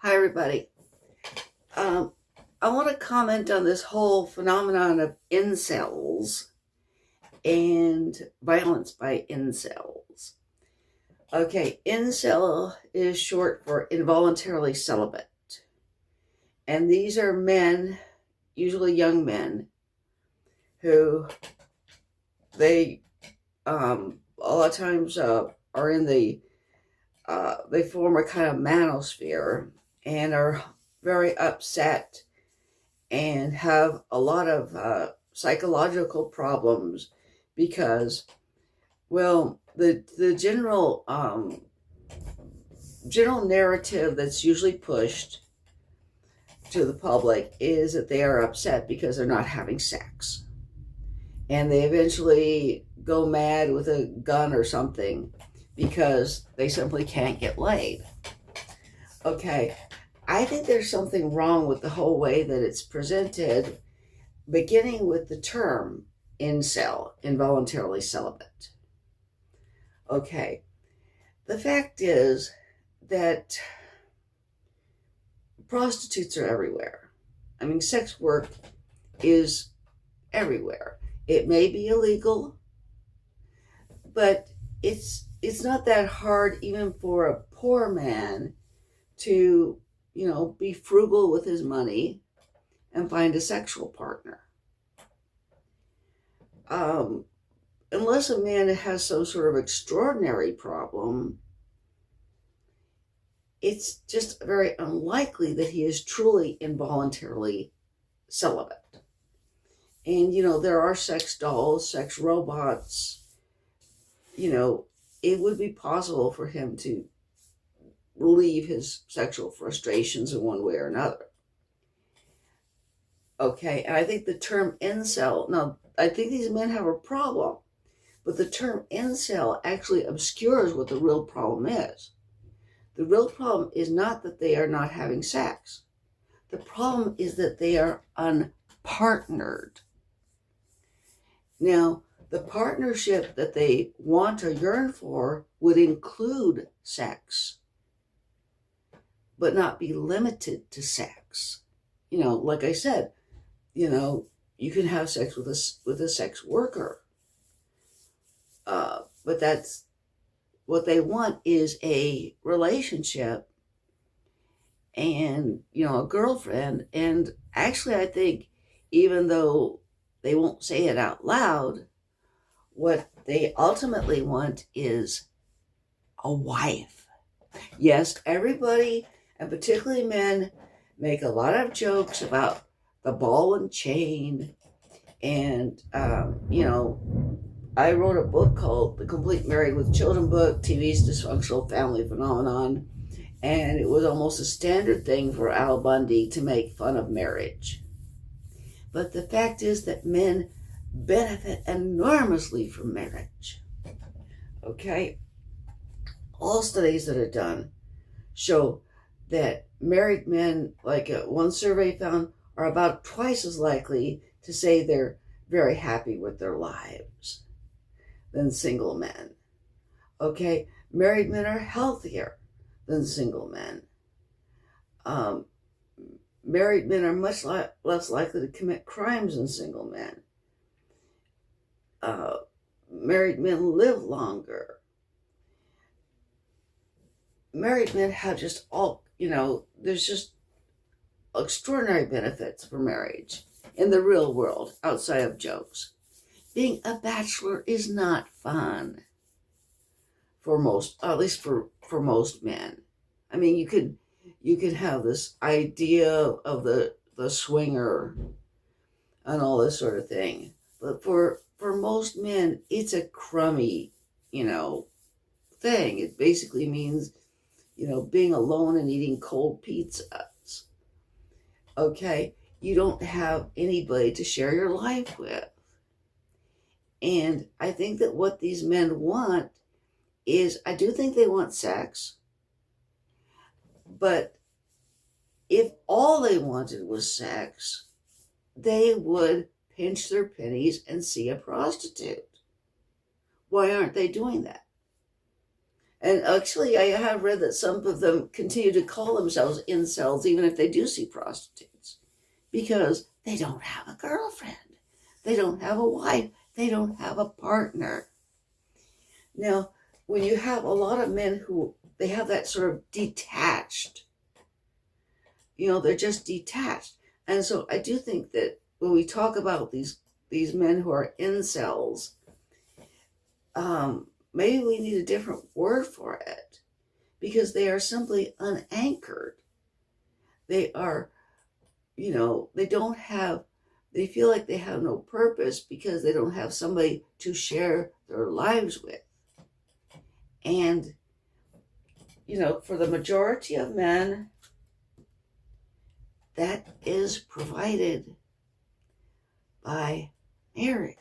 Hi, everybody. Um, I want to comment on this whole phenomenon of incels and violence by incels. Okay, incel is short for involuntarily celibate. And these are men, usually young men, who they a lot of times are in they form a kind of manosphere and are very upset and have a lot of psychological problems because, well, the general narrative that's usually pushed to the public is that they are upset because they're not having sex, and they eventually go mad with a gun or something because they simply can't get laid. Okay, I think there's something wrong with the whole way that it's presented, beginning with the term incel, involuntarily celibate. Okay, the fact is that prostitutes are everywhere. I mean, sex work is everywhere. It may be illegal, but it's not that hard even for a poor man to, be frugal with his money and find a sexual partner. Um, Unless a man has some sort of extraordinary problem, it's just very unlikely that he is truly involuntarily celibate. And, there are sex dolls, sex robots. It would be possible for him to relieve his sexual frustrations in one way or another. Okay, and I think the term incel, now, I think these men have a problem, but the term incel actually obscures what the real problem is. The real problem is not that they are not having sex. The problem is that they are unpartnered. Now, the partnership that they want or yearn for would include sex, but not be limited to sex. Like I said, you can have sex with a sex worker, but that's what they want is a relationship and a girlfriend. And actually, I think even though they won't say it out loud, what they ultimately want is a wife. Yes, everybody, and particularly men, make a lot of jokes about the ball and chain. And, I wrote a book called The Complete Married with Children Book, TV's Dysfunctional Family Phenomenon. And it was almost a standard thing for Al Bundy to make fun of marriage. But the fact is that men benefit enormously from marriage. Okay? All studies that are done show that married men, like one survey found, are about twice as likely to say they're very happy with their lives than single men. Okay? Married men are healthier than single men. Married men are much less likely to commit crimes than single men. Married men live longer. Married men have just there's just extraordinary benefits for marriage in the real world outside of jokes. Being a bachelor is not fun for most, at least for most men. I mean, you can have this idea of the swinger and all this sort of thing, but for most men, it's a crummy, thing. It basically means, being alone and eating cold pizzas. Okay, you don't have anybody to share your life with. And I think that what these men want is, I do think they want sex, but if all they wanted was sex, they would pinch their pennies and see a prostitute. Why aren't they doing that? And actually, I have read that some of them continue to call themselves incels even if they do see prostitutes, because they don't have a girlfriend, they don't have a wife, they don't have a partner. Now, when you have a lot of men who they have that sort of detached, they're just detached. And so I do think that when we talk about these men who are incels, maybe we need a different word for it, because they are simply unanchored. They are, they feel like they have no purpose because they don't have somebody to share their lives with. And, for the majority of men, that is provided by marriage.